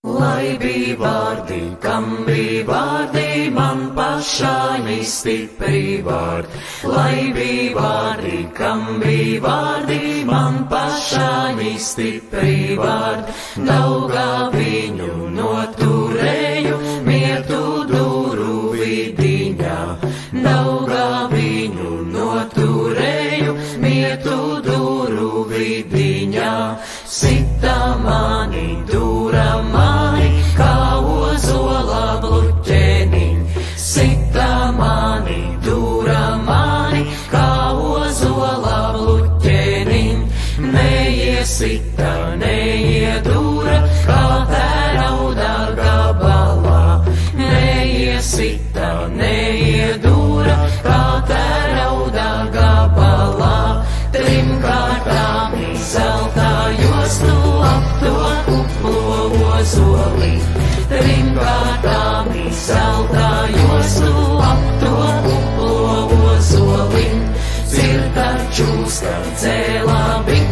Lai bija vārdi, kam bija vārdi, man pašai stipri vārdi. Lai bija vārdi, kam bija vārdi, man pašai stipri vārdi. Daugā viņu noturēju, mietu dūru vidiņā. Daugā viņu noturēju, mietu dūru vidiņā. Sita mani, dūra mani, kā ozola bluķeniņ. Sita mani, dūra mani, kā ozola bluķeniņ. Neiesita, neiedūra, kā tērauda gabalā. Neiesita, neiedūra, kā tērauda gabalā. Trim kārtām zeltā jostu ap to kuplo ozoli. Trim kārtām zeltā jostu ap to kuplo ozoli. Cirta čūska dzēlā bija.